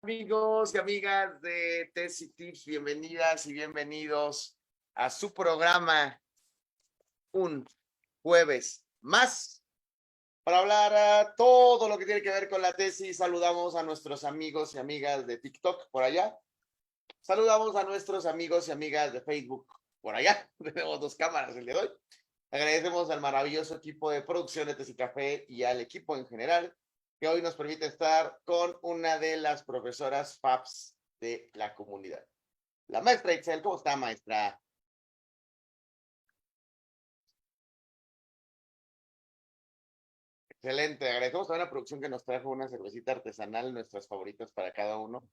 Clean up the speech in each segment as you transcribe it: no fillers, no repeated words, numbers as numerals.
Amigos y amigas de Tesi Tips, bienvenidas y bienvenidos a su programa un jueves más para hablar todo lo que tiene que ver con la tesis. Saludamos a nuestros amigos y amigas de TikTok por allá. Saludamos a nuestros amigos y amigas de Facebook por allá. Tenemos dos cámaras el día de hoy. Agradecemos al maravilloso equipo de producción de Tesi Café y al equipo en general que hoy nos permite estar con una de las profesoras FAPS de la comunidad. La maestra Itzel, ¿cómo está, maestra? Excelente, agradecemos también a la producción que nos trajo una cervecita artesanal, nuestras favoritas para cada uno.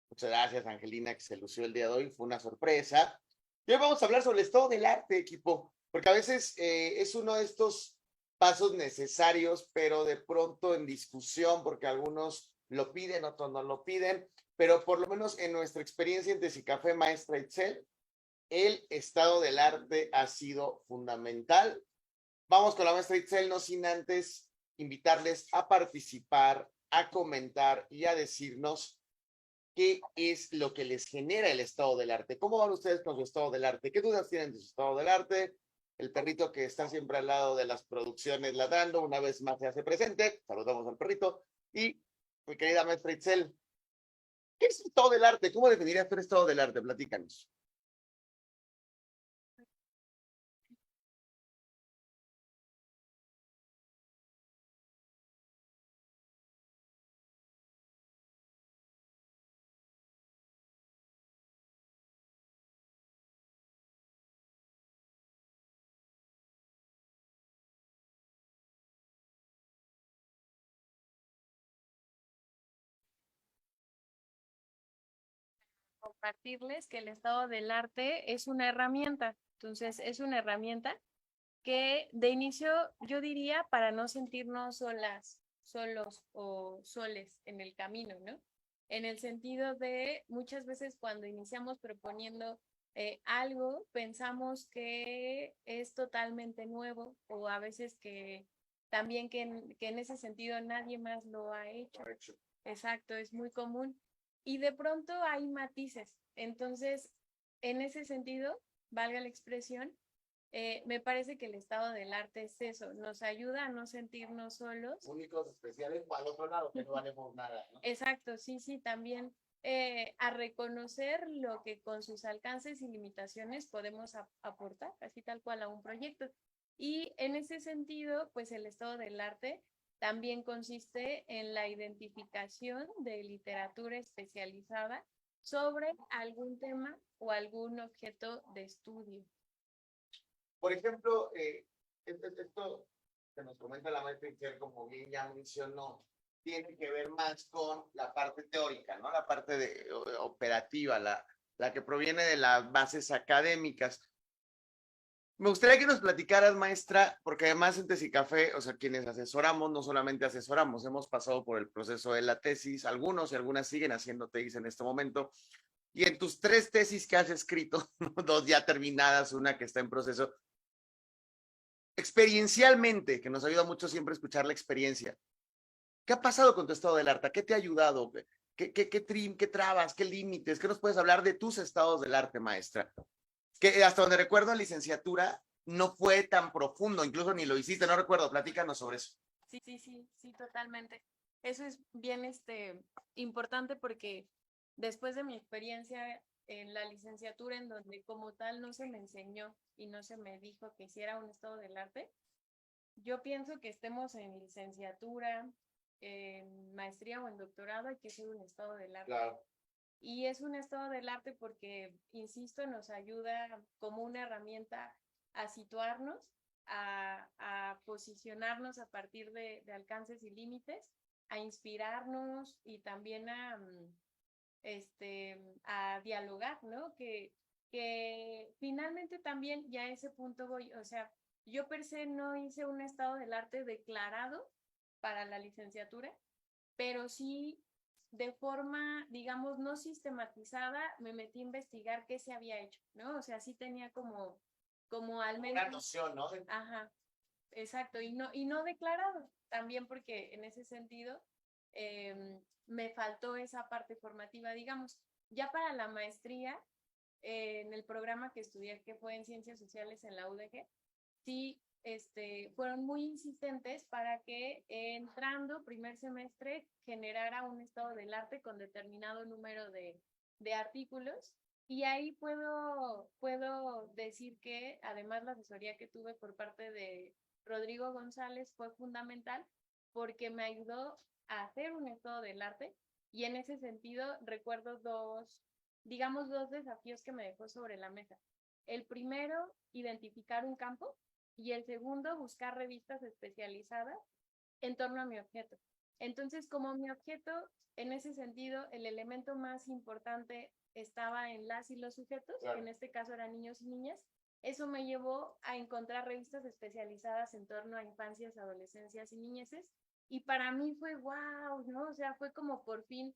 Muchas gracias, Angelina, que se lució el día de hoy, fue una sorpresa. Y hoy vamos a hablar sobre el estado del arte, equipo, porque a veces es uno de estos pasos necesarios, pero de pronto en discusión, porque algunos lo piden, otros no lo piden, pero por lo menos en nuestra experiencia en Tesicafé, maestra Itzel, el estado del arte ha sido fundamental. Vamos con la maestra Itzel, no sin antes invitarles a participar, a comentar y a decirnos qué es lo que les genera el estado del arte. ¿Cómo van ustedes con su estado del arte? ¿Qué dudas tienen de su estado del arte? El perrito que está siempre al lado de las producciones ladrando, una vez más se hace presente. Saludamos al perrito. Y, mi querida maestra Itzel, ¿qué es el estado del arte? ¿Cómo definirías el estado del arte? Platícanos. Compartirles que el estado del arte es una herramienta. Entonces, es una herramienta que de inicio yo diría para no sentirnos solas, solos o soles en el camino, ¿no? En el sentido de muchas veces cuando iniciamos proponiendo algo, pensamos que es totalmente nuevo o a veces que también que en ese sentido nadie más lo ha hecho. Exacto, es muy común. Y de pronto hay matices. Entonces, en ese sentido, valga la expresión, me parece que el estado del arte es eso, nos ayuda a no sentirnos solos. Únicos, especiales, o al otro lado, que no valemos nada, ¿no? Exacto, sí, sí, también a reconocer lo que con sus alcances y limitaciones podemos aportar, así tal cual a un proyecto. Y en ese sentido, pues el estado del arte también consiste en la identificación de literatura especializada sobre algún tema o algún objeto de estudio. Por ejemplo, esto que nos comenta la maestra Itzel, como bien ya mencionó, tiene que ver más con la parte teórica, ¿no? La parte operativa, la que proviene de las bases académicas. Me gustaría que nos platicaras, maestra, porque además en Tesicafé, o sea, quienes asesoramos, no solamente asesoramos, hemos pasado por el proceso de la tesis, algunos y algunas siguen haciendo tesis en este momento, y en tus tres tesis que has escrito, dos ya terminadas, una que está en proceso, experiencialmente, que nos ayuda mucho siempre escuchar la experiencia. ¿Qué ha pasado con tu estado del arte? ¿Qué te ha ayudado? ¿Qué trabas? ¿Qué límites? ¿Qué nos puedes hablar de tus estados del arte, maestra? Que hasta donde recuerdo, en licenciatura no fue tan profundo, incluso ni lo hiciste, no recuerdo. Platícanos sobre eso. Sí, sí, sí, sí, totalmente. Eso es bien importante porque después de mi experiencia en la licenciatura, en donde como tal no se me enseñó y no se me dijo que hiciera un estado del arte, yo pienso que estemos en licenciatura, en maestría o en doctorado, hay que hacer un estado del arte. Claro. Y es un estado del arte porque, insisto, nos ayuda como una herramienta a situarnos, a posicionarnos a partir de alcances y límites, a inspirarnos y también a dialogar, ¿no? Que finalmente también ya a ese punto voy, o sea, yo per se no hice un estado del arte declarado para la licenciatura, pero sí de forma, digamos, no sistematizada, me metí a investigar qué se había hecho, ¿no? O sea, sí tenía como al menos... Una noción, ¿no? Ajá, exacto, y no declarado, también porque en ese sentido me faltó esa parte formativa, digamos. Ya para la maestría, en el programa que estudié, que fue en Ciencias Sociales en la UDG, sí, fueron muy insistentes para que entrando primer semestre generara un estado del arte con determinado número de artículos. Y ahí puedo decir que además la asesoría que tuve por parte de Rodrigo González fue fundamental porque me ayudó a hacer un estado del arte y en ese sentido recuerdo digamos, dos desafíos que me dejó sobre la mesa. El primero, identificar un campo y el segundo, buscar revistas especializadas en torno a mi objeto. Entonces, como mi objeto, en ese sentido, el elemento más importante estaba en las y los sujetos, claro. Que en este caso eran niños y niñas, eso me llevó a encontrar revistas especializadas en torno a infancias, adolescencias y niñeces, y para mí fue wow, ¿no? O sea, fue como por fin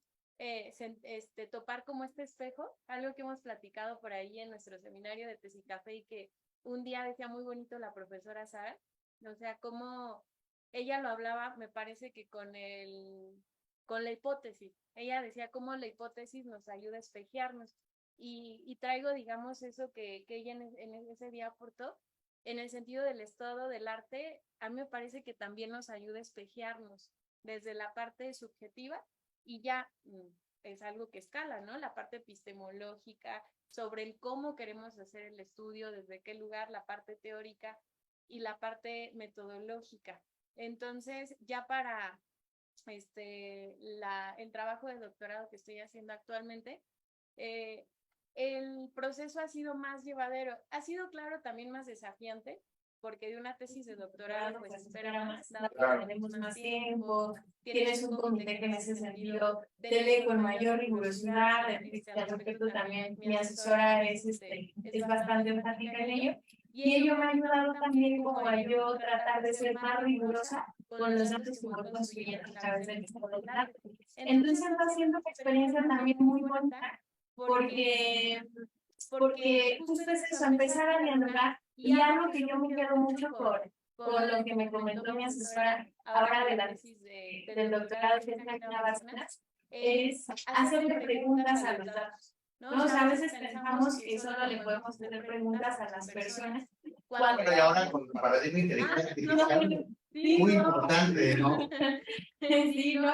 topar como este espejo, algo que hemos platicado por ahí en nuestro seminario de Tesicafé y que un día decía muy bonito la profesora Sara, o sea, cómo ella lo hablaba, me parece que con la hipótesis. Ella decía cómo la hipótesis nos ayuda a espejearnos. Y traigo, digamos, eso que ella en ese día aportó, en el sentido del estado del arte, a mí me parece que también nos ayuda a espejearnos desde la parte subjetiva y ya es algo que escala, ¿no? La parte epistemológica, sobre el cómo queremos hacer el estudio, desde qué lugar, la parte teórica y la parte metodológica. Entonces, ya para el trabajo de doctorado que estoy haciendo actualmente, el proceso ha sido más llevadero. Ha sido, claro, también más desafiante, porque de una tesis de doctorado pues espera más, claro. Tenemos más tiempo, tienes un comité que en ese sentido te lee con mayor rigurosidad, al respecto también mi asesora es bastante enfática en ello, y ello me ha ayudado también como a yo tratar de ser más rigurosa con los datos que voy construyendo a través del estado del arte. Entonces está siendo una experiencia también muy bonita, porque justo es eso, empezar a dialogar, y algo que yo me quedo mucho con lo que me comentó mi asesora ahora de la tesis del doctorado que es Máquina Bárcenas, es hacerle preguntas a los datos, ¿no? O sea, a veces pensamos que solo le podemos hacer preguntas a las personas. Bueno, y ahora con el paradigma de inteligencia artificial, muy importante, ¿no? Sí, no,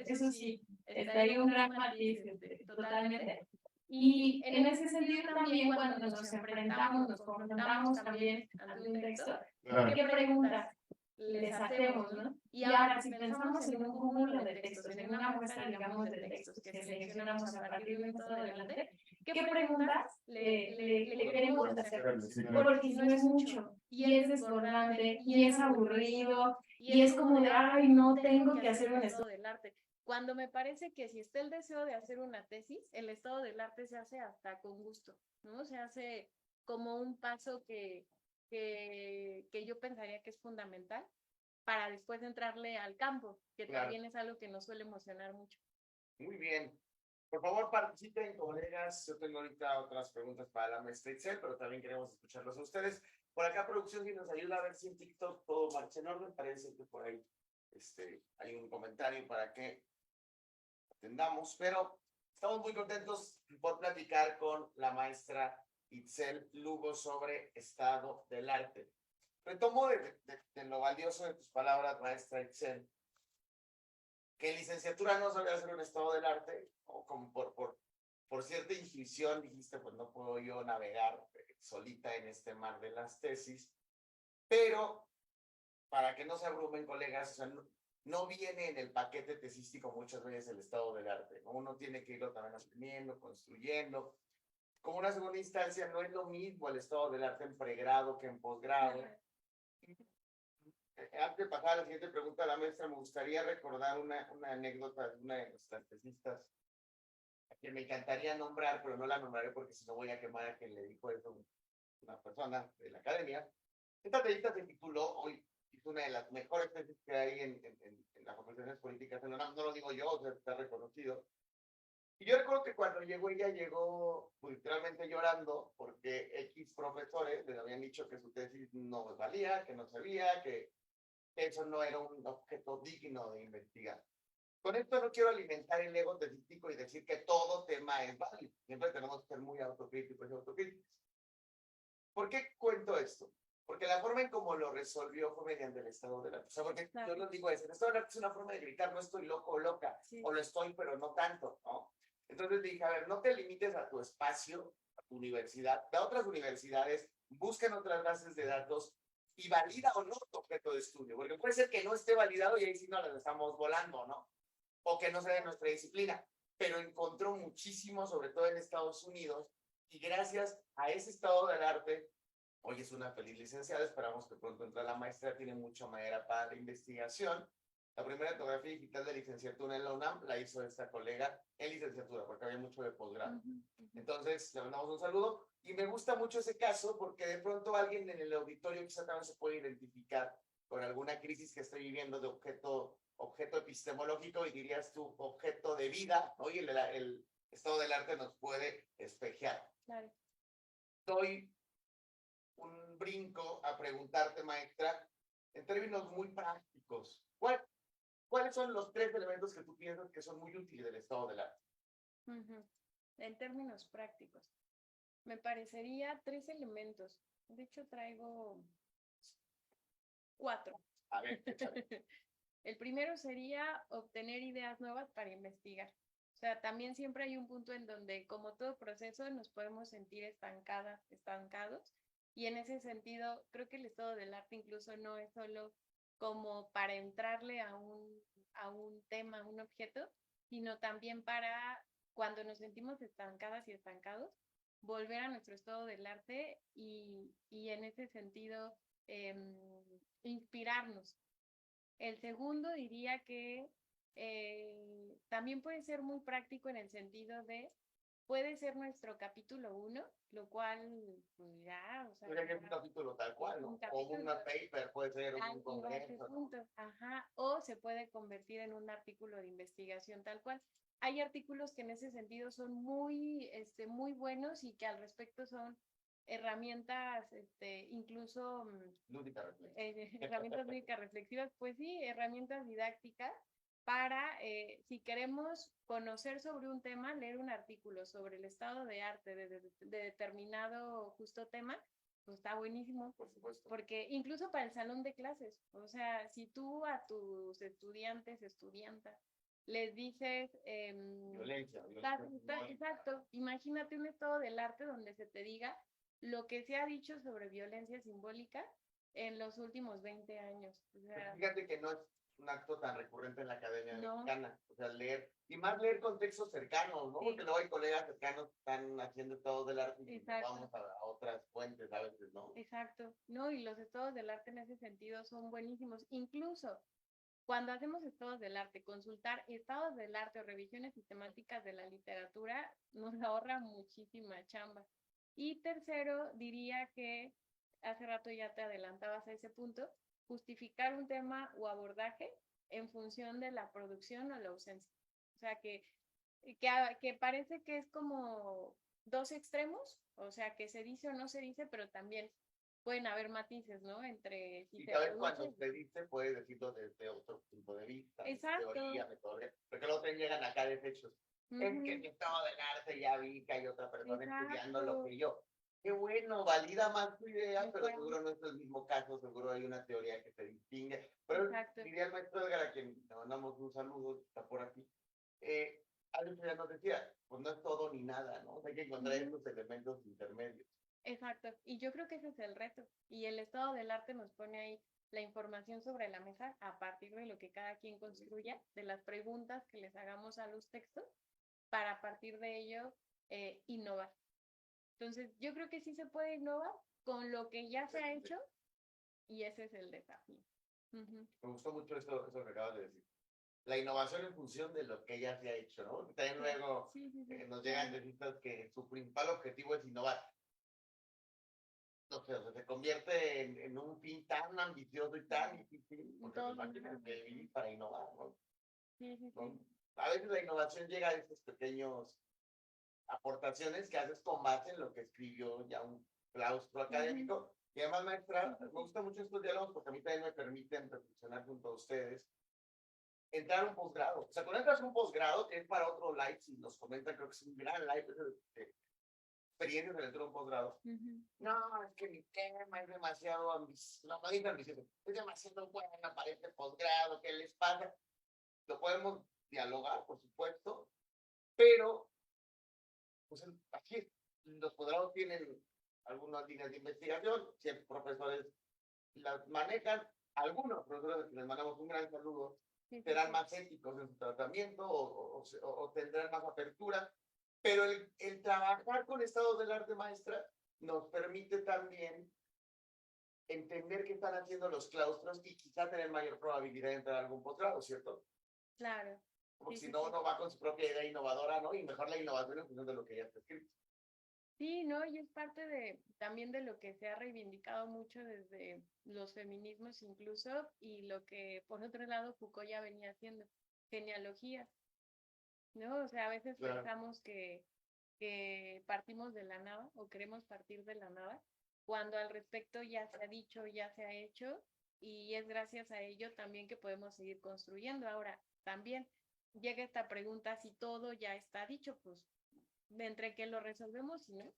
eso sí, estaría un gran matiz, totalmente. Y en ese sentido también cuando nos enfrentamos, nos confrontamos también ante un texto, claro. ¿Qué preguntas les hacemos, no? Y ahora, si pensamos en un cúmulo de textos, en una muestra, digamos, de textos que seleccionamos a partir de un estado delante, ¿qué preguntas le queremos hacer? Porque si no es mucho, y es desbordante, y es aburrido, y es como de, ay, no tengo que hacer un estado del arte. Cuando me parece que si está el deseo de hacer una tesis, el estado del arte se hace hasta con gusto, ¿no? Se hace como un paso que yo pensaría que es fundamental para después entrarle al campo, que claro. También es algo que nos suele emocionar mucho. Muy bien. Por favor, participen, colegas. Yo tengo ahorita otras preguntas para la maestra Itzel, pero también queremos escucharlos a ustedes. Por acá, producción, si nos ayuda a ver si en TikTok todo marcha en orden. Parece que por ahí hay un comentario para que atendamos, pero estamos muy contentos por platicar con la maestra Itzel Lugo sobre estado del arte. Retomo de lo valioso de tus palabras, maestra Itzel, que en licenciatura no sabía hacer un estado del arte, o como por cierta intuición dijiste, pues no puedo yo navegar solita en este mar de las tesis, pero para que no se abrumen, colegas, o sea, no viene en el paquete tesístico muchas veces el estado del arte, ¿no? Uno tiene que irlo también aprendiendo, construyendo. Como una segunda instancia, no es lo mismo el estado del arte en pregrado que en posgrado. Antes de pasar a la siguiente pregunta a la maestra, me gustaría recordar una anécdota de una de nuestras tesistas, a quien me encantaría nombrar, pero no la nombraré porque si no voy a quemar a quien le dijo eso, una persona de la academia. Esta tesista se tituló, hoy es una de las mejores tesis que hay en las conversaciones políticas en la UNAM, no lo digo yo, o sea, está reconocido. Y yo recuerdo que cuando ella llegó pues, literalmente llorando porque X profesores le habían dicho que su tesis no valía, que no servía, que eso no era un objeto digno de investigar. Con esto no quiero alimentar el ego testístico y decir que todo tema es válido. Siempre tenemos que ser muy autocríticos y autocríticos. ¿Por qué cuento esto? Porque la forma en cómo lo resolvió fue mediante el estado del arte. O sea, porque yo lo digo es, el estado del arte es una forma de gritar, no estoy loco o loca, o lo estoy, pero no tanto, ¿no? Entonces dije, a ver, no te limites a tu espacio, a tu universidad, ve a otras universidades, busquen otras bases de datos y valida o no tu objeto de estudio, porque puede ser que no esté validado y ahí sí nos las estamos volando, ¿no? O que no sea de nuestra disciplina, pero encontró muchísimo, sobre todo en Estados Unidos, y gracias a ese estado del arte, hoy es una feliz licenciada, esperamos que pronto entre la maestra, tiene mucha madera para la investigación. La primera etografía digital de licenciatura en la UNAM la hizo esta colega en licenciatura, porque había mucho de posgrado. Entonces, le mandamos un saludo, y me gusta mucho ese caso, porque de pronto alguien en el auditorio quizá también se puede identificar con alguna crisis que estoy viviendo de objeto epistemológico, y dirías tú, objeto de vida, ¿no? Y el estado del arte nos puede espejear. Claro. Doy un brinco a preguntarte, maestra, en términos muy prácticos, ¿cuáles son los 3 elementos que tú piensas que son muy útiles del estado del arte? En términos prácticos, me parecería 3 elementos. De hecho, traigo 4. A ver, échale. El primero sería obtener ideas nuevas para investigar. O sea, también siempre hay un punto en donde, como todo proceso, nos podemos sentir estancados. Y en ese sentido, creo que el estado del arte incluso no es solo como para entrarle a un tema, a un objeto, sino también para cuando nos sentimos estancadas y estancados, volver a nuestro estado del arte y en ese sentido inspirarnos. El segundo diría que también puede ser muy práctico en el sentido de, puede ser nuestro capítulo 1, lo cual, pues ya, o sea, Puede ser un capítulo tal cual, ¿no? O una paper, puede ser un congreso. Ajá, o se puede convertir en un artículo de investigación tal cual. Hay artículos que en ese sentido son muy buenos y que al respecto son herramientas, incluso herramientas lúdicas reflexivas, pues sí, herramientas didácticas para, si queremos conocer sobre un tema, leer un artículo sobre el estado de arte de determinado justo tema, pues está buenísimo. Por supuesto. Porque incluso para el salón de clases, o sea, si tú a tus estudiantas, les dices... Violencia. Exacto, imagínate un estado del arte donde se te diga lo que se ha dicho sobre violencia simbólica en los últimos 20 años. O sea, fíjate que no es un acto tan recurrente en la academia mexicana, o sea, leer, y más leer contextos cercanos, ¿no? Sí. Porque luego hay colegas cercanos que están haciendo estados del arte y vamos a otras fuentes a veces, ¿no? Exacto, ¿no? Y los estados del arte en ese sentido son buenísimos. Incluso cuando hacemos estados del arte, consultar estados del arte o revisiones sistemáticas de la literatura nos ahorra muchísima chamba. Y tercero, diría que hace rato ya te adelantabas a ese punto, justificar un tema o abordaje en función de la producción o la ausencia. O sea, que parece que es como 2 extremos, o sea, que se dice o no se dice, pero también pueden haber matices, ¿no? Entre si y a ver, cuando se dice, puedes decirlo desde otro punto de vista, teoría, metodología, porque luego te llegan acá desechos. Es que mi estado del arte ya vi que hay otra persona estudiando lo que yo. Qué bueno, valida más tu idea, pero seguro no es el mismo caso, seguro hay una teoría que te distingue. Pero diría el maestro Edgar, a quien le mandamos un saludo, está por aquí. Algo ya nos decía, pues no es todo ni nada, ¿no? Hay que encontrar estos elementos intermedios. Exacto, y yo creo que ese es el reto, y el estado del arte nos pone ahí la información sobre la mesa a partir de lo que cada quien construya, de las preguntas que les hagamos a los textos, para a partir de ello innovar. Entonces, yo creo que sí se puede innovar con lo que ya se ha hecho, y ese es el desafío. Me gustó mucho eso que acabas de decir. La innovación en función de lo que ya se ha hecho, ¿no? También luego nos llegan visitas que su principal objetivo es innovar. No sé, o sea, se convierte en un fin tan ambicioso y tan difícil, porque se imaginan que vivir para innovar, ¿no? ¿no? A veces la innovación llega a esas pequeñas aportaciones que haces con base en lo que escribió ya un claustro académico. Y además, maestra, me gustan mucho estos diálogos porque a mí también me permiten reflexionar junto a ustedes. entrar a un posgrado. O sea, cuando entras a un posgrado, que es para otro live, si nos comentan, creo que es un gran live de experiencias en entrar a un posgrado. No, es que mi tema es demasiado ambicioso. No, no digo ambicioso, es demasiado buena para este posgrado, ¿qué les pasa? Lo podemos dialogar, por supuesto, pero pues aquí los posgrados tienen algunas líneas de investigación, siempre profesores las manejan, algunos profesores les mandamos un gran saludo, serán más éticos en su tratamiento o tendrán más apertura, pero el trabajar con estados del arte maestra nos permite también entender qué están haciendo los claustros y quizá tener mayor probabilidad de entrar a algún posgrado, ¿cierto? Claro. Porque si no, uno va con su propia idea innovadora, ¿no? Y mejor la innovación en función de lo que ya está escrito. Sí, ¿no? Y es parte también de lo que se ha reivindicado mucho desde los feminismos incluso, y lo que por otro lado Foucault ya venía haciendo, genealogías, ¿no? O sea, a veces pensamos que partimos de la nada o queremos partir de la nada, cuando al respecto ya se ha dicho, ya se ha hecho, y es gracias a ello también que podemos seguir construyendo. Ahora, también llega esta pregunta, si todo ya está dicho, pues entre que lo resolvemos y no,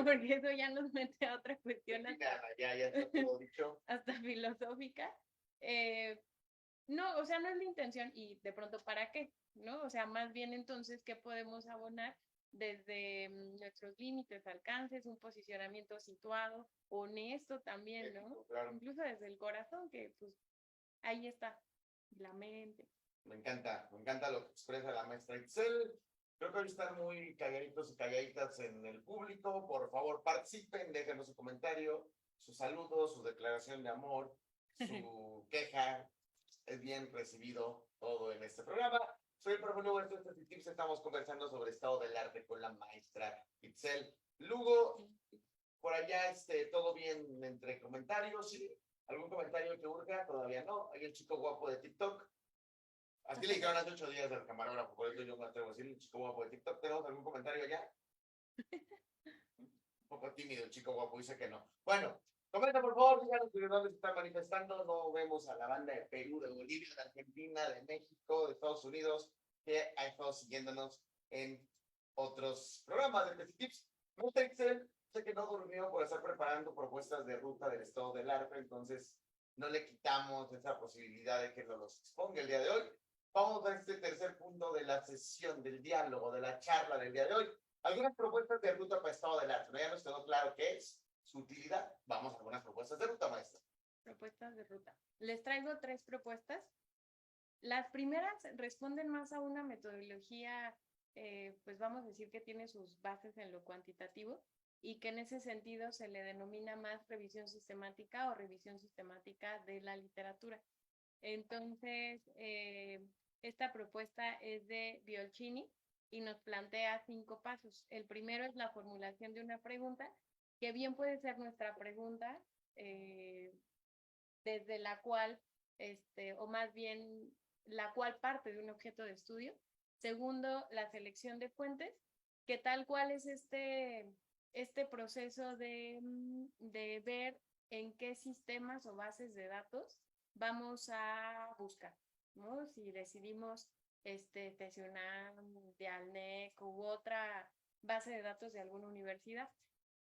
porque eso ya nos mete a otra cuestión ya está todo dicho. hasta filosófica. No, o sea, no es la intención y de pronto, ¿para qué? ¿No? O sea, más bien entonces, ¿qué podemos abonar desde nuestros límites, alcances, un posicionamiento situado, honesto también, ¿no? Claro. Incluso desde el corazón, que pues ahí está, la mente. Me encanta lo que expresa la maestra Itzel. Creo que hoy están muy calladitos y calladitas en el público. Por favor, participen, déjenos su comentario, su saludo, su declaración de amor, su queja. Es bien recibido todo en este programa. Soy el profe Lugo, esto es Tips. Estamos conversando sobre estado del arte con la maestra Itzel Lugo. Por allá, todo bien entre comentarios. ¿Sí? ¿Algún comentario que urge? Todavía no. Hay el chico guapo de TikTok. Así le dijeron hace 8 días al camarógrafo, por eso yo me atrevo a decir el chico guapo de TikTok. ¿Tenemos algún comentario allá? Un poco tímido el chico guapo, dice que no. Bueno, comenta por favor, díganos que dónde se están manifestando. No vemos a la banda de Perú, de Bolivia, de Argentina, de México, de Estados Unidos, que ha estado siguiéndonos en otros programas de Petit Tips. Sé que no durmió por estar preparando propuestas de ruta del estado del arte, entonces no le quitamos esa posibilidad de que nos los exponga el día de hoy. Vamos a este tercer punto de la sesión, del diálogo, de la charla del día de hoy. Algunas propuestas de ruta para estado del arte. ¿No? Ya nos quedó claro qué es, su utilidad. Vamos a algunas propuestas de ruta, maestra. Propuestas de ruta. Les traigo 3 propuestas. Las primeras responden más a una metodología, pues vamos a decir que tiene sus bases en lo cuantitativo y que en ese sentido se le denomina más revisión sistemática o revisión sistemática de la literatura. Entonces, esta propuesta es de Biolchini y nos plantea 5 pasos. El primero es la formulación de una pregunta, que bien puede ser nuestra pregunta, desde la cual, o más bien la cual parte de un objeto de estudio. Segundo, la selección de fuentes, que tal cual es este proceso de ver en qué sistemas o bases de datos vamos a buscar, ¿no? Si decidimos sesionar de ALNEC u otra base de datos de alguna universidad.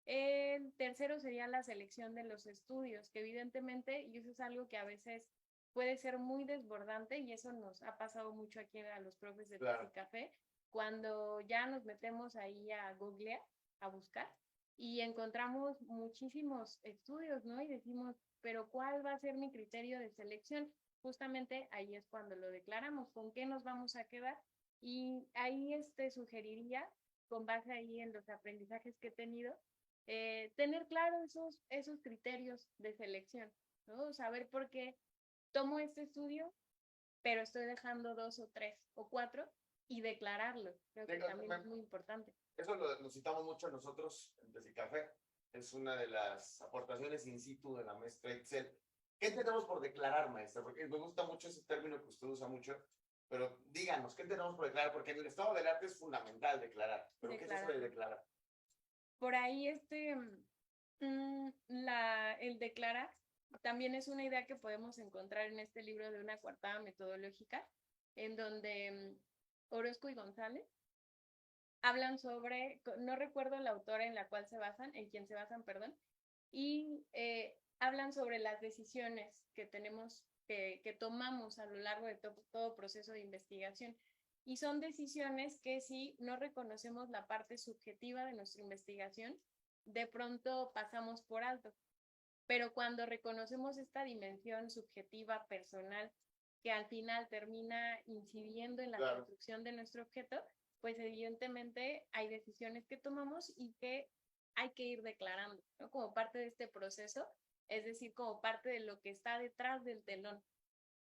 El tercero sería la selección de los estudios, que evidentemente, y eso es algo que a veces puede ser muy desbordante, y eso nos ha pasado mucho aquí a los profes de claro. Café, cuando ya nos metemos ahí a Google a buscar y encontramos muchísimos estudios, ¿no? Y decimos, pero ¿cuál va a ser mi criterio de selección? Justamente ahí es cuando lo declaramos, con qué nos vamos a quedar, y ahí sugeriría, con base ahí en los aprendizajes que he tenido, tener claro esos criterios de selección, ¿no? Saber por qué tomo este estudio, pero estoy dejando 2 o 3 o 4 y declararlo. Creo que también es muy importante. Eso lo citamos mucho nosotros en Desicafé. Es una de las aportaciones in situ de la maestra Excel. ¿Qué entendemos por declarar, maestra? Porque me gusta mucho ese término que usted usa mucho, pero díganos, ¿qué entendemos por declarar? Porque en el estado del arte es fundamental declarar. ¿Pero declarar. ¿Qué es eso de declarar? Por ahí el declarar también es una idea que podemos encontrar en este libro de una coartada metodológica, en donde Orozco y González hablan sobre, no recuerdo la autora en la cual se basan, en quien se basan, perdón, y hablan sobre las decisiones que tenemos, que tomamos a lo largo de todo proceso de investigación. Y son decisiones que si no reconocemos la parte subjetiva de nuestra investigación, de pronto pasamos por alto. Pero cuando reconocemos esta dimensión subjetiva, personal, que al final termina incidiendo en la construcción de nuestro objeto, pues evidentemente hay decisiones que tomamos y que hay que ir declarando, ¿no? Como parte de este proceso, es decir, como parte de lo que está detrás del telón.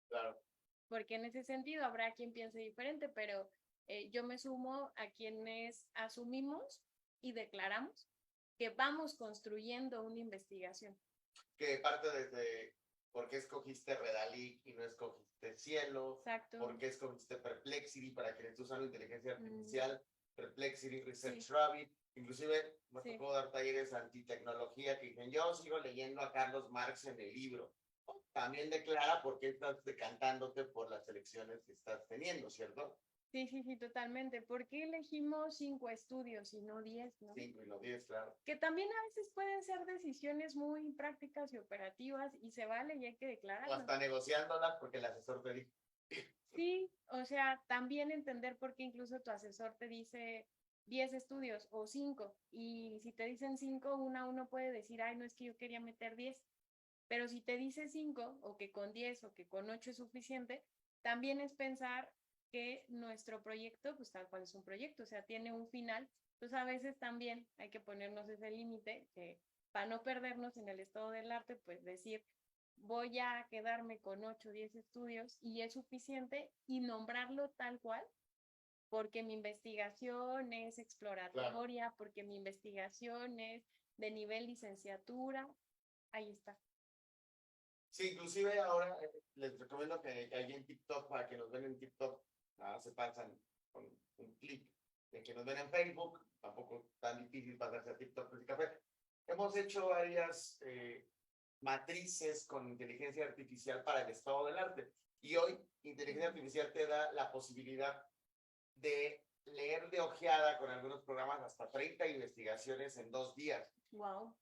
Claro. Porque en ese sentido habrá quien piense diferente, pero yo me sumo a quienes asumimos y declaramos que vamos construyendo una investigación. Que parte desde por qué escogiste Redalic y no escogiste Cielo. Exacto. Por qué escogiste Perplexity para quienes usan inteligencia artificial, Perplexity, Research Sí. Rabbit. Inclusive me Sí. tocó dar talleres antitecnología que dicen, yo sigo leyendo a Carlos Marx en el libro. También declara por qué estás decantándote por las elecciones que estás teniendo, ¿cierto? Sí, sí, sí, totalmente. ¿Por qué elegimos 5 estudios y no 10, no? 5 y no 10, claro. Que también a veces pueden ser decisiones muy prácticas y operativas y se vale y hay que declararlo. O hasta negociándolas porque el asesor te dijo. Sí, o sea, también entender por qué incluso tu asesor te dice 10 estudios o 5, y si te dicen 5, uno puede decir, ay, no es que yo quería meter 10, pero si te dice 5 o que con 10 o que con 8 es suficiente, también es pensar que nuestro proyecto, pues tal cual es un proyecto, o sea, tiene un final. Entonces a veces también hay que ponernos ese límite, que para no perdernos en el estado del arte, pues decir, voy a quedarme con 8 o 10 estudios y es suficiente, y nombrarlo tal cual, porque mi investigación es exploratoria, claro, porque mi investigación es de nivel licenciatura, ahí está. Sí, inclusive ahora les recomiendo que ahí en TikTok, para que nos ven en TikTok, se pasan con un clic de que nos ven en Facebook, tampoco tan difícil pasarse a TikTok pues, café. Hemos hecho varias matrices con inteligencia artificial para el estado del arte. Y hoy, inteligencia artificial te da la posibilidad de leer de ojeada con algunos programas hasta 30 investigaciones en 2 días. Wow.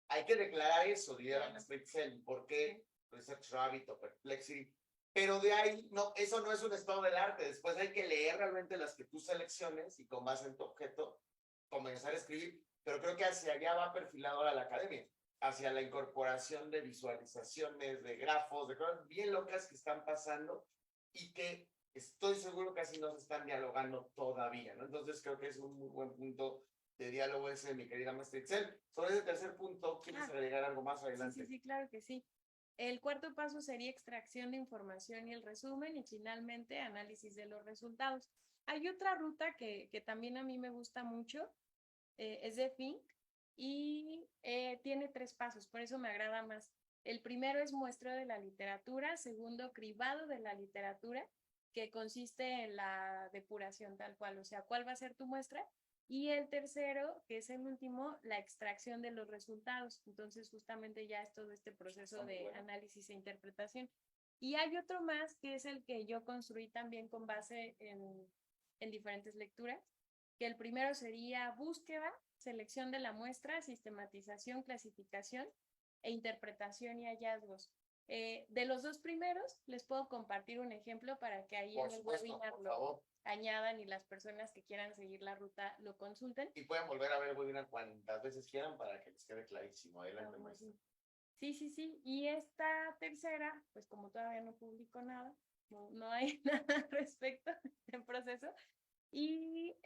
Hay que declarar eso, diría la maestra Itzel, ¿por qué Research Rabbit o Perplexity? Pero de ahí, no, eso no es un estado del arte. Después hay que leer realmente las que tú selecciones y con base en tu objeto comenzar a escribir. Pero creo que hacia allá va perfilado ahora la academia, hacia la incorporación de visualizaciones, de grafos, de cosas bien locas que están pasando y que estoy seguro que así no se están dialogando todavía, ¿no? Entonces creo que es un muy buen punto de diálogo ese, mi querida maestra Itzel. Sobre ese tercer punto, ¿quieres agregar algo más adelante? Sí, sí, sí, claro que sí. El cuarto paso sería extracción de información y el resumen, y finalmente análisis de los resultados. Hay otra ruta que también a mí me gusta mucho, es de Fink, y tiene 3 pasos, por eso me agrada más. El primero es muestreo de la literatura, segundo, cribado de la literatura, que consiste en la depuración tal cual, o sea, cuál va a ser tu muestra, y el tercero, que es el último, la extracción de los resultados. Entonces, justamente ya es todo este proceso de análisis e interpretación. Y hay otro más, que es el que yo construí también con base en diferentes lecturas, que el primero sería búsqueda, selección de la muestra, sistematización, clasificación e interpretación y hallazgos. De los 2 primeros, les puedo compartir un ejemplo para que ahí en el webinar lo añadan y las personas que quieran seguir la ruta lo consulten. Y pueden volver a ver el webinar cuantas veces quieran para que les quede clarísimo. Adelante, maestra. Sí, sí, sí. Y esta tercera, pues como todavía no publico nada, no hay nada al respecto en proceso. Y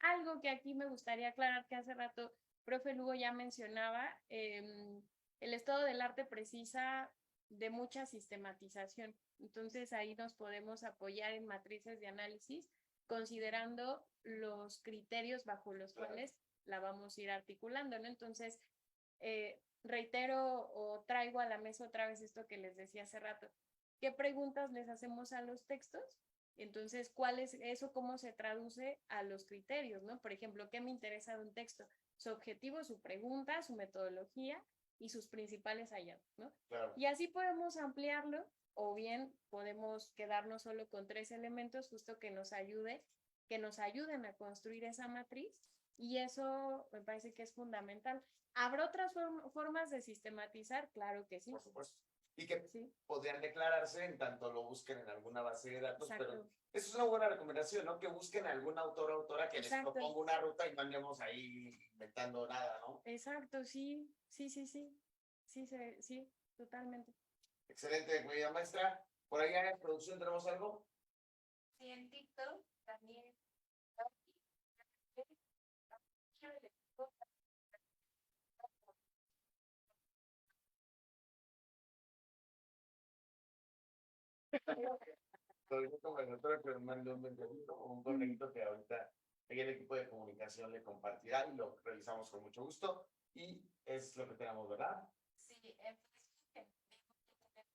algo que aquí me gustaría aclarar, que hace rato profe Lugo ya mencionaba, el estado del arte precisa de mucha sistematización. Entonces ahí nos podemos apoyar en matrices de análisis, considerando los criterios bajo los cuales la vamos a ir articulando, ¿no? Entonces, reitero o traigo a la mesa otra vez esto que les decía hace rato. ¿Qué preguntas les hacemos a los textos? Entonces, ¿cuál es eso? ¿Cómo se traduce a los criterios, no? Por ejemplo, ¿qué me interesa de un texto? Su objetivo, su pregunta, su metodología y sus principales hallazgos, ¿no? Claro. Y así podemos ampliarlo o bien podemos quedarnos solo con 3 elementos justo que nos ayuden a construir esa matriz, y eso me parece que es fundamental. ¿Habrá otras formas de sistematizar? Claro que sí. Por supuesto. Y que Sí, podrían declararse en tanto lo busquen en alguna base de datos, pero exacto. eso es una buena recomendación, ¿no? Que busquen a algún autor o autora que les Exacto. proponga una ruta y no andemos ahí inventando nada, ¿no? Exacto, sí, sí, sí, sí. Sí, sí, totalmente. Excelente, querida maestra. Por ahí en producción tenemos algo. Sí, en TikTok también. Como el doctor que mande un mensajito o un correo que ahorita ahí el equipo de comunicación le compartirá y lo realizamos con mucho gusto. Y es lo que tenemos, ¿verdad? Sí, en Facebook tenemos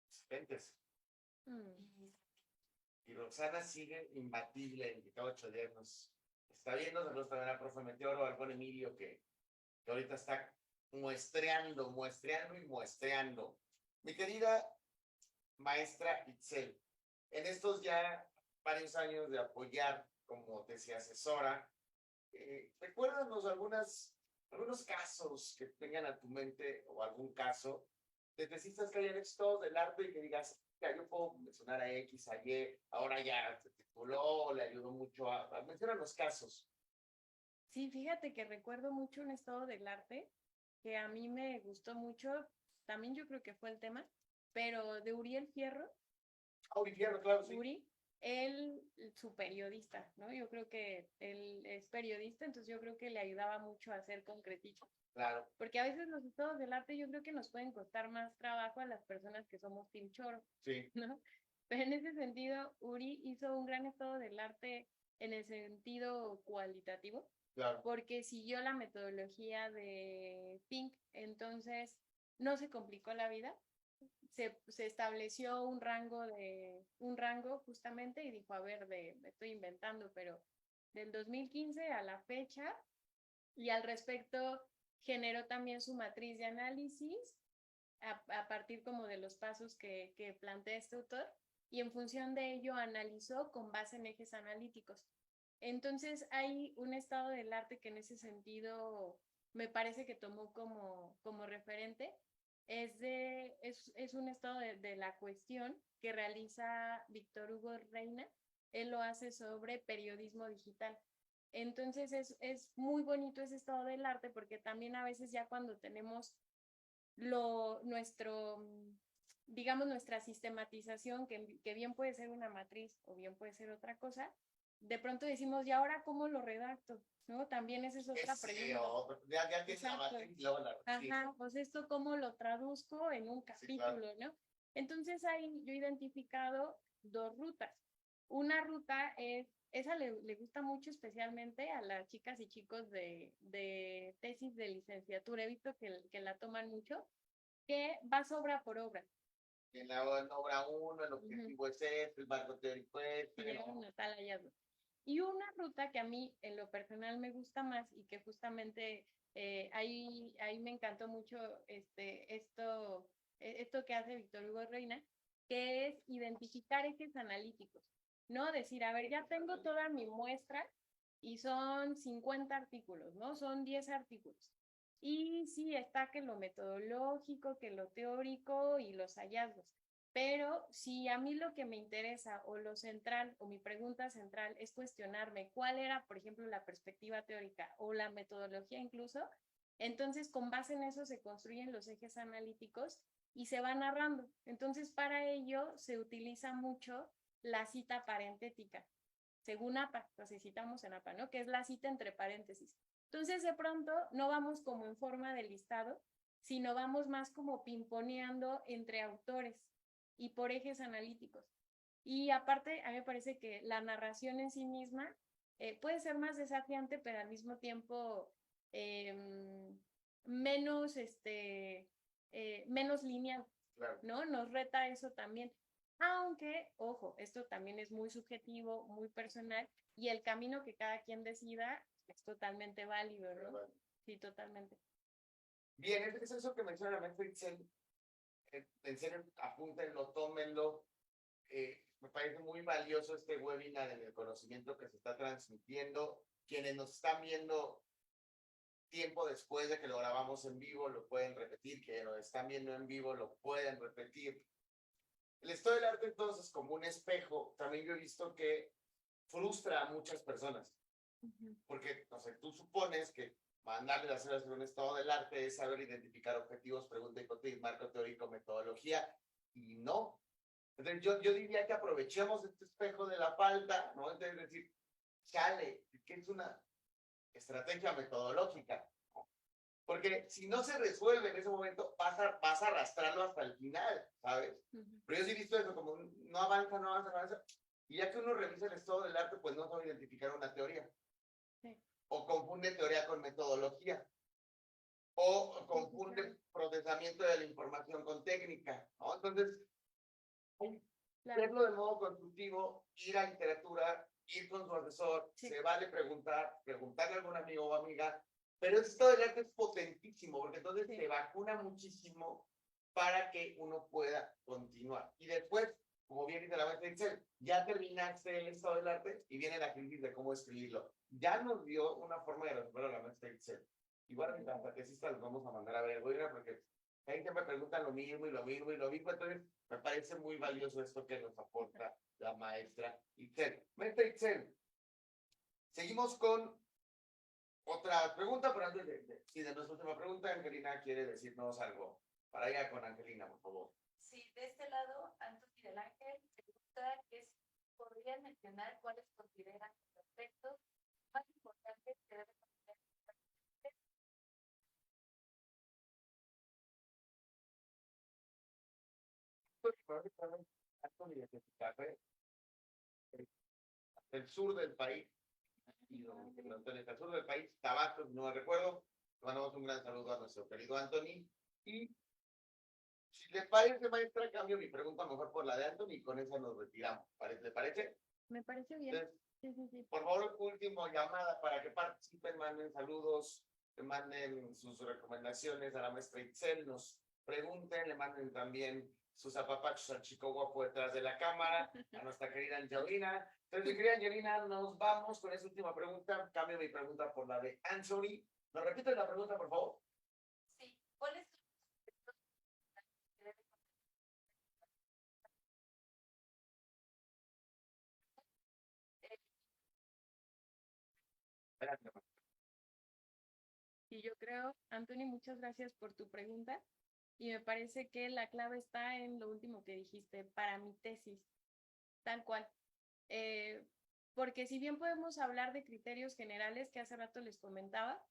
Excelentes. Mm. Y Roxana sigue imbatible en que cada 8 días nos está viendo. Saludos también a profe Meteoro, al buen Emilio, que ahorita está muestreando y muestreando. Mi querida maestra Itzel, en estos ya varios años de apoyar como tesis asesora, recuérdanos algunos casos que tengan a tu mente o algún caso de tesistas que hayan hecho todo del arte y que digas, ya, yo puedo mencionar a X, a Y, ahora ya se tituló, le ayudó mucho a mencionar los casos. Sí, fíjate que recuerdo mucho un estado del arte que a mí me gustó mucho, también yo creo que fue el tema, pero de Uriel Fierro. Fierro, claro, sí. Uri, él, su periodista, ¿no? Yo creo que él es periodista, entonces yo creo que le ayudaba mucho a hacer concretito. Claro. Porque a veces los estados del arte yo creo que nos pueden costar más trabajo a las personas que somos team choro, Sí. ¿no? Pero en ese sentido, Uri hizo un gran estado del arte en el sentido cualitativo, Claro. porque siguió la metodología de Pink, entonces no se complicó la vida, se estableció un rango justamente y dijo, a ver, me estoy inventando, pero del 2015 a la fecha, y al respecto generó también su matriz de análisis a partir como de los pasos que plantea este autor, y en función de ello analizó con base en ejes analíticos. Entonces hay un estado del arte que en ese sentido me parece que tomó como referente. Es un estado de la cuestión que realiza Víctor Hugo Reina. Él lo hace sobre periodismo digital. Entonces es muy bonito ese estado del arte porque también a veces ya cuando tenemos nuestro, digamos, nuestra sistematización, que bien puede ser una matriz o bien puede ser otra cosa, de pronto decimos, ¿y ahora cómo lo redacto? ¿No? También esa es otra pregunta. Ya tienes la matriz y luego la... Ajá, pues esto cómo lo traduzco en un capítulo, sí, claro, ¿no? Entonces ahí yo he identificado 2 rutas. Una ruta esa le gusta mucho especialmente a las chicas y chicos de tesis de licenciatura, he visto que la toman mucho, que vas obra por obra. En la obra 1, el objetivo es este, el marco teórico es este. ¿No? Tal hallazgo. Y una ruta que a mí en lo personal me gusta más y que justamente ahí me encantó mucho esto que hace Víctor Hugo Reina, que es identificar ejes analíticos, ¿no? Decir, a ver, ya tengo toda mi muestra y son 50 artículos, ¿no? Son 10 artículos. Y sí, está que lo metodológico, que lo teórico y los hallazgos. Pero si a mí lo que me interesa o lo central o mi pregunta central es cuestionarme cuál era, por ejemplo, la perspectiva teórica o la metodología incluso, entonces con base en eso se construyen los ejes analíticos y se va narrando. Entonces para ello se utiliza mucho la cita parentética, según APA, entonces citamos en APA, ¿no? Que es la cita entre paréntesis. Entonces de pronto no vamos como en forma de listado, sino vamos más como pimponeando entre autores y por ejes analíticos. Y aparte, a mí me parece que la narración en sí misma puede ser más desafiante, pero al mismo tiempo menos, menos lineal, claro, ¿no? Nos reta eso también. Aunque, ojo, esto también es muy subjetivo, muy personal, y el camino que cada quien decida es totalmente válido, ¿no? Sí, totalmente. Bien, es eso que menciona la maestra Itzel. En serio, apúntenlo, tómenlo. Me parece muy valioso este webinar en el conocimiento que se está transmitiendo. Quienes nos están viendo tiempo después de que lo grabamos en vivo, lo pueden repetir. Quienes lo están viendo en vivo, lo pueden repetir. El estado del arte, entonces, como un espejo, también yo he visto que frustra a muchas personas. Porque, no sé, tú supones que mandarle a hacer un estado del arte es saber identificar objetivos, pregunta hipótesis, marco teórico, metodología, y no. Entonces, yo diría que aprovechemos este espejo de la falta, ¿no? Entonces, decir, chale, que es una estrategia metodológica. Porque si no se resuelve en ese momento, vas a arrastrarlo hasta el final, ¿sabes? Pero yo sí he visto eso, como no avanza, no avanza, no avanza. Y ya que uno revisa el estado del arte, pues no sabe identificar una teoría. Sí. O confunde teoría con metodología. O confunde procesamiento de la información con técnica, ¿no? Entonces, hacerlo de modo constructivo, ir a literatura, ir con su asesor, se vale preguntarle a algún amigo o amiga, pero esto del arte es potentísimo, porque entonces se vacuna muchísimo para que uno pueda continuar. Y después, como bien dice la maestra Excel, ya terminaste el estado del arte y viene la crisis de cómo escribirlo. Ya nos dio una forma de resolverlo la maestra Excel. Igual hasta que sí los vamos a mandar a ver, porque ahí siempre preguntan lo mismo y lo mismo y lo mismo, entonces me parece muy valioso esto que nos aporta la maestra Itzel. Maestra Itzel, seguimos con otra pregunta, pero antes de nuestra última pregunta, Angelina quiere decirnos algo. Para allá con Angelina, por favor. Sí, de este lado, Antonio del Ángel pregunta que si podrían mencionar cuáles consideran los aspectos más importantes que deben conocer. El sur del país, y el sur del país, Tabasco, no me recuerdo. Mandamos un gran saludo a nuestro querido Anthony. Y si le parece, maestra, cambio mi pregunta mejor por la de Anthony y con esa nos retiramos. ¿Le parece? Me parece bien. Entonces, sí. Por favor, último llamada para que participen, manden saludos, manden sus recomendaciones a la maestra Itzel, nos pregunten, le manden también sus apapachos al chico guapo detrás de la cámara, a nuestra querida Angelina. Entonces, mi querida Angelina, nos vamos con esa última pregunta. Cambio mi pregunta por la de Anthony. ¿Nos repites la pregunta, por favor? Sí. ¿Cuál es Y yo creo, Anthony, muchas gracias por tu pregunta. Y me parece que la clave está en lo último que dijiste, para mi tesis, tal cual. Porque si bien podemos hablar de criterios generales que hace rato les comentaba,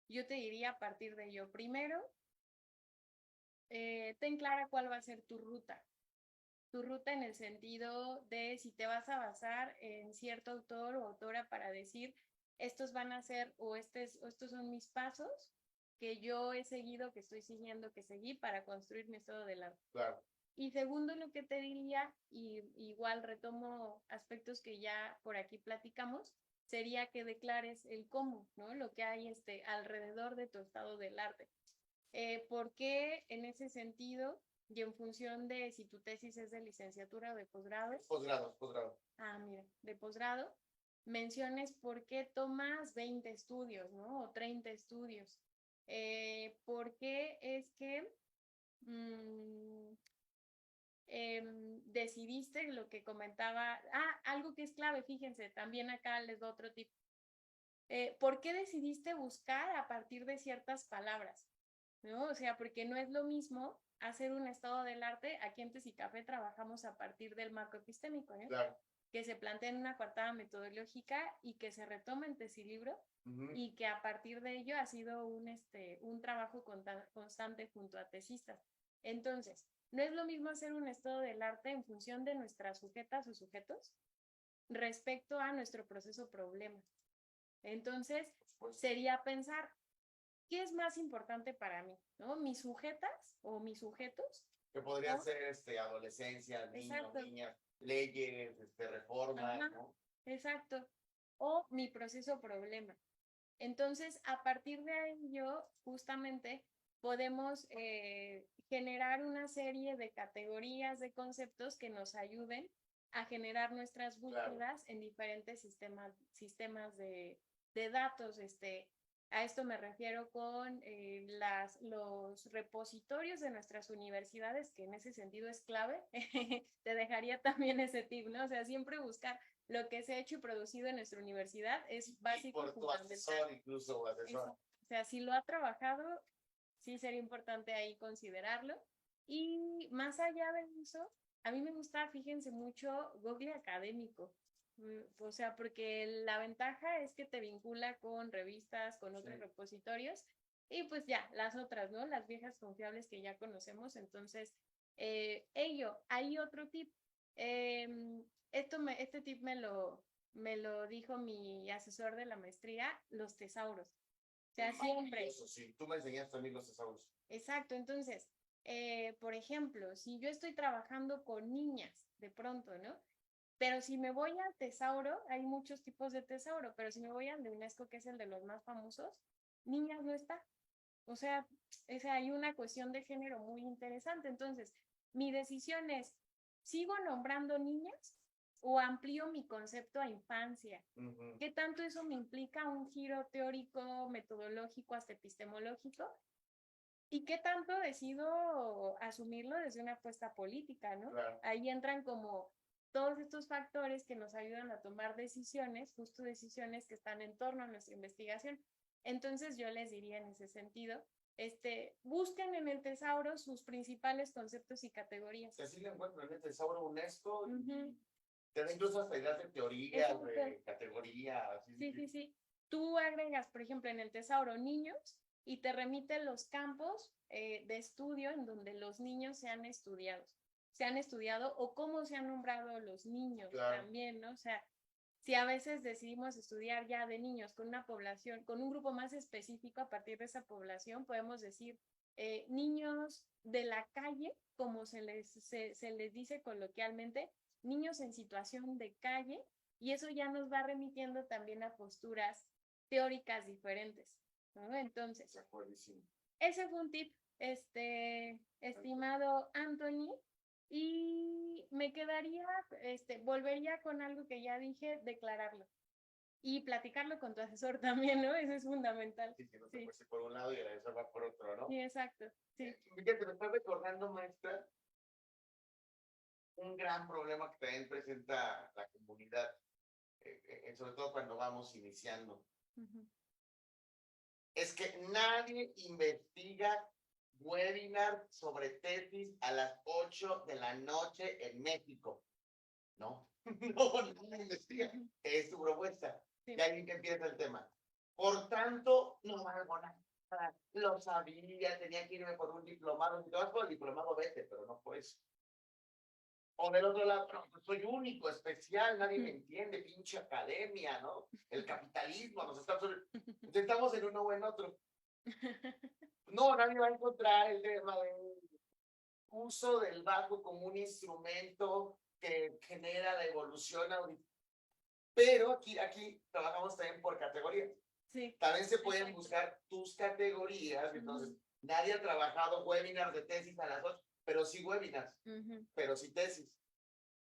yo te diría a partir de ello. Primero, ten clara cuál va a ser tu ruta. Tu ruta en el sentido de si te vas a basar en cierto autor o autora para decir, estos van a ser o estos son mis pasos que yo he seguido, que estoy siguiendo, que seguí para construir mi estado del arte. Claro. Y segundo, lo que te diría, y igual retomo aspectos que ya por aquí platicamos, sería que declares el cómo, ¿no? Lo que hay alrededor de tu estado del arte. ¿Por qué en ese sentido y en función de si tu tesis es de licenciatura o de posgrado? Posgrado. Ah, mira, de posgrado, menciones por qué tomas 20 estudios, ¿no? O 30 estudios. ¿Por qué es que decidiste lo que comentaba? Algo que es clave, fíjense, también acá les doy otro tip. ¿Por qué decidiste buscar a partir de ciertas palabras? ¿No? O sea, porque no es lo mismo hacer un estado del arte. Aquí en Tés y Café trabajamos a partir del marco epistémico, ¿no? Claro. Que se plantea en una coartada metodológica y que se retoma en Tesilibro, y que a partir de ello ha sido un trabajo constante junto a tesistas. Entonces, no es lo mismo hacer un estado del arte en función de nuestras sujetas o sujetos respecto a nuestro proceso problema. Entonces, sería pensar, ¿qué es más importante para mí? ¿No? ¿Mis sujetas o mis sujetos? Que podrían ser adolescencia, niños, niñas, leyes, reformas, ¿no? Exacto. O mi proceso problema. Entonces, a partir de ello, justamente, podemos generar una serie de categorías, de conceptos que nos ayuden a generar nuestras búsquedas en diferentes sistemas de datos. A esto me refiero con los repositorios de nuestras universidades, que en ese sentido es clave. Te dejaría también ese tip, ¿no? O sea, siempre buscar lo que se ha hecho y producido en nuestra universidad es básico. Y por tu asesor incluso o asesor. O sea, si lo ha trabajado, sí sería importante ahí considerarlo. Y más allá de eso, a mí me gusta, fíjense mucho, Google Académico. O sea, porque la ventaja es que te vincula con revistas, con otros repositorios, y pues ya, las otras, ¿no? Las viejas confiables que ya conocemos. Entonces, hay otro tip. Este tip me lo dijo mi asesor de la maestría, los tesauros. O sea, siempre. Eso sí, tú me enseñaste a mí los tesauros. Exacto, entonces, por ejemplo, si yo estoy trabajando con niñas de pronto, ¿no? Pero si me voy al tesauro, hay muchos tipos de tesauro, pero si me voy al de UNESCO, que es el de los más famosos, niñas no está. O sea, hay una cuestión de género muy interesante. Entonces, mi decisión es, ¿sigo nombrando niñas o amplío mi concepto a infancia? ¿Qué tanto eso me implica un giro teórico, metodológico, hasta epistemológico? ¿Y qué tanto decido asumirlo desde una apuesta política, ¿no? Claro. Ahí entran como todos estos factores que nos ayudan a tomar decisiones, justo decisiones que están en torno a nuestra investigación. Entonces yo les diría en ese sentido, busquen en el tesauro sus principales conceptos y categorías. Así lo encuentro en el tesauro UNESCO. Te da incluso hasta ideas de teoría, de categoría. Así. Sí. Tú agregas, por ejemplo, en el tesauro niños y te remite los campos de estudio en donde los niños se han estudiado o cómo se han nombrado los niños también, ¿no? O sea, si a veces decidimos estudiar ya de niños con una población, con un grupo más específico a partir de esa población, podemos decir niños de la calle, como se les dice coloquialmente, niños en situación de calle, y eso ya nos va remitiendo también a posturas teóricas diferentes, ¿no? Entonces, ese fue un tip, estimado Anthony, y me quedaría, volvería con algo que ya dije, declararlo. Y platicarlo con tu asesor también, ¿no? Eso es fundamental. Sí, que no se fuese por un lado y el asesor va por otro, ¿no? Sí, exacto. Sí. Fíjate, me está recordando, maestra, un gran problema que también presenta la comunidad, sobre todo cuando vamos iniciando. Es que nadie investiga webinar sobre tesis a las 8 de la noche en México. No, nadie investiga. Es tu propuesta. Sí. Y ahí empieza el tema. Por tanto, no valgo nada. Lo sabía, tenía que irme por un diplomado. Si te vas por el diplomado, vete, pero no pues. O del otro lado, no, pues soy único, especial, nadie me entiende, pinche academia, ¿no? El capitalismo, estamos en uno o en otro. No, nadie va a encontrar el tema del uso del bajo como un instrumento que genera la evolución auditiva. Pero aquí trabajamos también por categorías. Sí. También se pueden buscar tus categorías. Entonces, nadie ha trabajado webinars de tesis a las 8, pero sí webinars, pero sí tesis.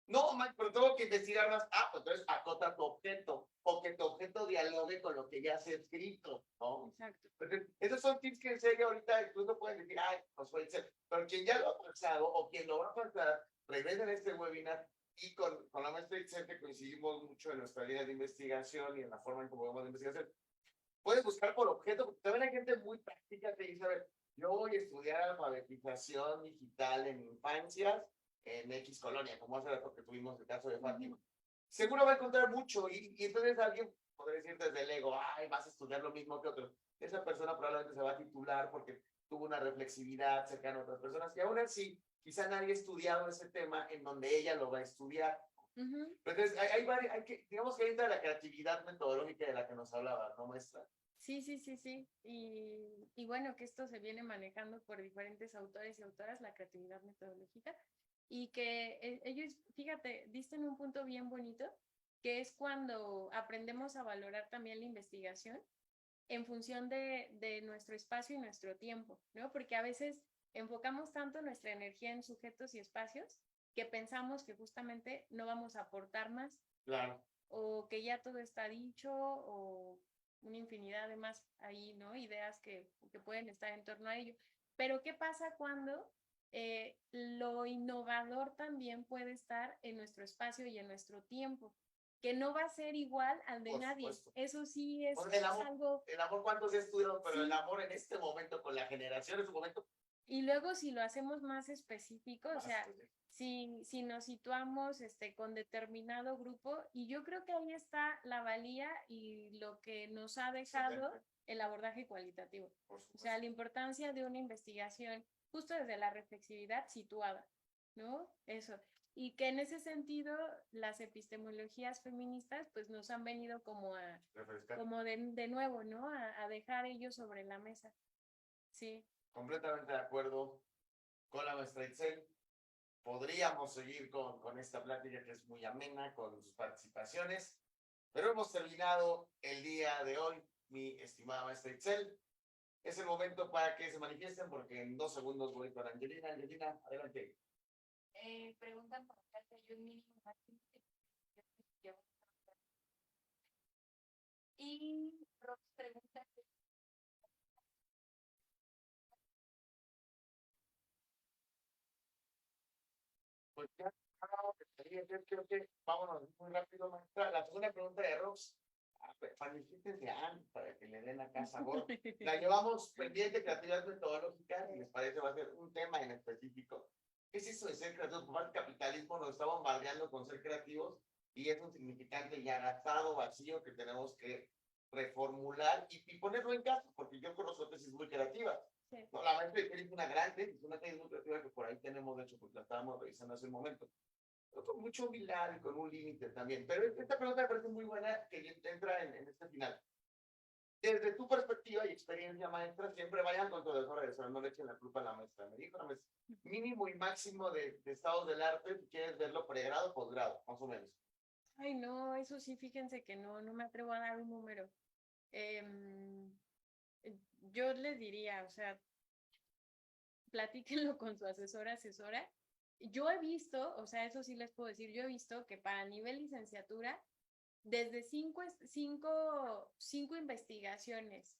No, Mike, pero tengo que investigar más. Pues entonces acota tu objeto, o que tu objeto dialogue con lo que ya se ha escrito, ¿no? Exacto. Entonces, esos son tips que en serio ahorita incluso pueden decir, pues puede ser, pero quien ya lo ha pasado o quien lo va a pasar, regresen a este webinar y con la maestra Itzel coincidimos mucho en nuestra línea de investigación y en la forma en cómo vemos la investigación. Puedes buscar por objeto, porque también hay gente muy práctica que dice, a ver, yo voy a estudiar alfabetización digital en infancias, en X colonia, como hace rato que tuvimos el caso de Fátima. Seguro va a encontrar mucho y entonces alguien podría decir desde el ego, vas a estudiar lo mismo que otros. Esa persona probablemente se va a titular porque tuvo una reflexividad cercana a otras personas y aún así quizá nadie ha estudiado ese tema en donde ella lo va a estudiar. Entonces digamos que entra la creatividad metodológica de la que nos hablaba, ¿no, maestra? Sí. Y bueno, que esto se viene manejando por diferentes autores y autoras, la creatividad metodológica. Y que ellos, fíjate, diste en un punto bien bonito, que es cuando aprendemos a valorar también la investigación, en función de nuestro espacio y nuestro tiempo, ¿no? Porque a veces enfocamos tanto nuestra energía en sujetos y espacios que pensamos que justamente no vamos a aportar más Claro. o que ya todo está dicho o una infinidad de más ahí, ¿no? Ideas que pueden estar en torno a ello. Pero ¿qué pasa cuando lo innovador también puede estar en nuestro espacio y en nuestro tiempo? Que no va a ser igual al de Por nadie. supuesto. Eso sí es, Porque es algo... el amor cuántos días tuvieron, pero Sí. el amor en este momento, con la generación en su momento, Y luego si lo hacemos más específico, o más, sea, pues, si nos situamos con determinado grupo, y yo creo que ahí está la valía y lo que nos ha dejado excelente, el abordaje cualitativo. por O sea, supuesto. la importancia de una investigación justo desde la reflexividad situada, ¿no? Eso. Y que en ese sentido las epistemologías feministas pues nos han venido como a, Refrescar. como de nuevo, ¿no? A dejar ellos sobre la mesa. Sí. Completamente de acuerdo con la maestra Itzel. Podríamos seguir con esta plática que es muy amena, con sus participaciones, pero hemos terminado el día de hoy, mi estimada maestra Itzel. Es el momento para que se manifiesten porque en 2 segundos voy con Angelina. Angelina, adelante. Preguntan por acá si hay un mínimo máximo que y Rox pregunta Pues ya, creo que vámonos muy rápido, maestra. La segunda pregunta de Rox, manifiestense antes para que le den acá sabor. La llevamos pendiente, creatividad metodológica, y les parece va a ser un tema en específico. ¿Qué es eso de ser creativos? Porque el capitalismo nos está bombardeando con ser creativos y es un significante ya gastado, vacío, que tenemos que reformular y ponerlo en caso, porque yo conozco tesis muy creativas. Sí. No, la maestra es una gran tesis, una tesis muy creativa que por ahí tenemos, de hecho, porque la estábamos revisando hace un momento. Pero con mucha humildad y con un límite también. Pero esta pregunta me parece muy buena que entra en este final. Desde tu perspectiva y experiencia maestra, siempre vayan con tu desarrollo, no le echen la culpa a la maestra. Me dijo la maestra, mínimo y máximo de estados del arte, si quieres verlo pregrado, posgrado, más o menos. Ay, no, eso sí, fíjense que no me atrevo a dar un número. Yo les diría, o sea, platíquenlo con su asesora. Yo he visto, o sea, eso sí les puedo decir, yo he visto que para nivel licenciatura, desde cinco investigaciones,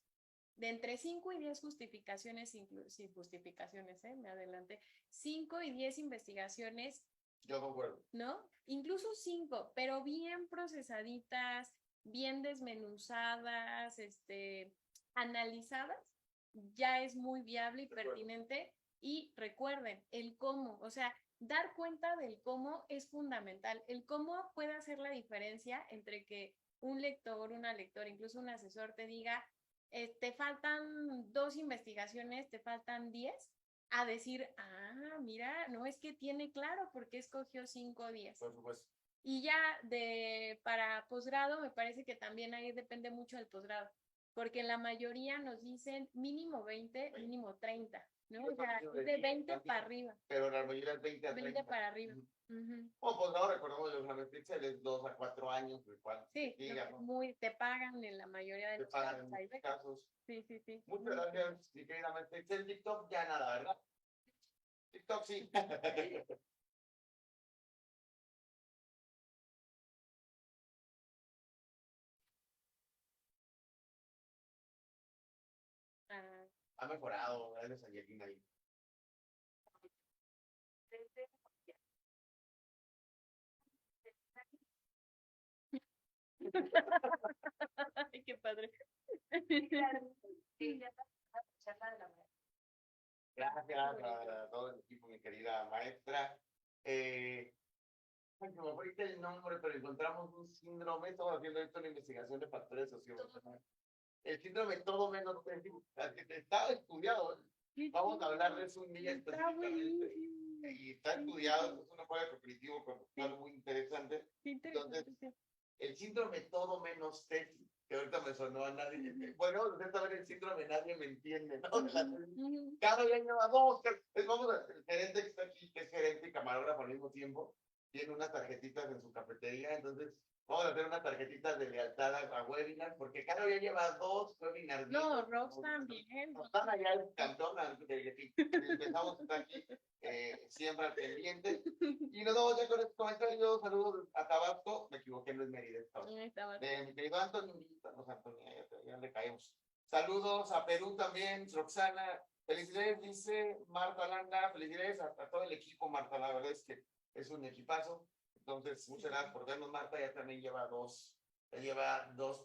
de entre 5 y 10 justificaciones, sin justificaciones, me adelanté, 5 y 10 investigaciones, Yo concuerdo. ¿no? Incluso 5, pero bien procesaditas, bien desmenuzadas, analizadas, ya es muy viable y pertinente. Y recuerden, el cómo, o sea, dar cuenta del cómo es fundamental. El cómo puede hacer la diferencia entre que un lector, una lectora, incluso un asesor te diga, te faltan 2 investigaciones, te faltan 10, a decir, mira, no es que tiene claro por qué escogió 5 o 10. Por supuesto. Y ya para posgrado, me parece que también ahí depende mucho del posgrado, porque en la mayoría nos dicen mínimo 20, mínimo 30, ¿no? O sea, es de 20 para arriba. Pero la mayoría es 20 a 30. 20 para arriba. O pues no, recordemos que la maestría es 2 a 4 años, el cual Sí, llega, ¿no? te pagan en la mayoría de Te los pagan casos. en muchos casos. Sí. Muchas gracias, mi querida maestra. El TikTok ya nada, ¿verdad? TikTok sí. Ha mejorado, gracias a Angelina ahí. Ay, qué padre. Gracias a todo el equipo, mi querida maestra. Ay, se me fue ahorita el nombre, pero encontramos un síndrome. Estamos haciendo esto en investigación de factores socioemocionales. El síndrome todo menos técnico, está estudiado. Vamos a hablarles un día específicamente. Y está estudiado, es un enfoque cognitivo conductual muy interesante. Entonces, el síndrome todo menos técnico, que ahorita me sonó a nadie. Bueno, usted sabe el síndrome nadie me entiende, ¿no? Cada año vamos, el gerente que está aquí, que es gerente y camarógrafo al mismo tiempo, tiene unas tarjetitas en su cafetería, entonces vamos a hacer unas tarjetitas de lealtad a webinars, porque Caro ya lleva 2 webinars. No, Rox también. Están allá en Cantón, desde que empezamos a estar aquí, siempre al pendiente. Y nos vamos ya con este comentario. Saludos a Tabasco, me equivoqué, no es Mérida, es Tabasco. De mi querido Antonio, Antonia, ya le caemos. Saludos a Perú también, Roxana. Felicidades, dice Marta Landa. Felicidades a todo el equipo, Marta. La verdad es que es un equipazo. Entonces, muchas gracias por vernos, Marta. Ya también lleva dos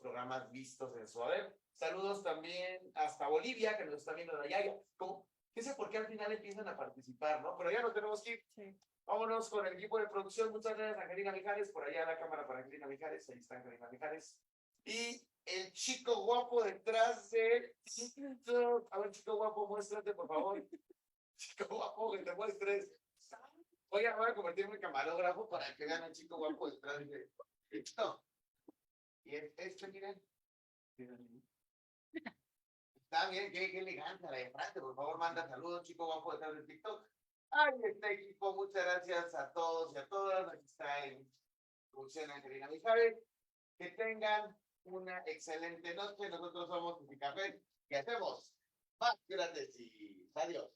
programas vistos en su haber. Saludos también hasta Bolivia, que nos está viendo de allá. ¿Cómo? ¿Qué sé por qué al final empiezan a participar, no? Pero ya nos tenemos que ir. Sí. Vámonos con el equipo de producción. Muchas gracias, Angelina Mijares. Por allá la cámara para Angelina Mijares. Ahí está Angelina Mijares. Y el chico guapo detrás de TikTok. A ver, chico guapo, muéstrate, por favor. Chico guapo, que te muestres. Voy a convertirme en camarógrafo para que vean al chico guapo detrás de TikTok. Y miren. Está bien, qué elegante la de frente. Por favor, manda saludos, chico guapo detrás de TikTok. Ahí está, equipo. Muchas gracias a todos y a todas. Aquí está en producción Angelina Mijares. Que tengan una excelente noche. Nosotros somos Café. ¿Qué hacemos? Más grandes y adiós.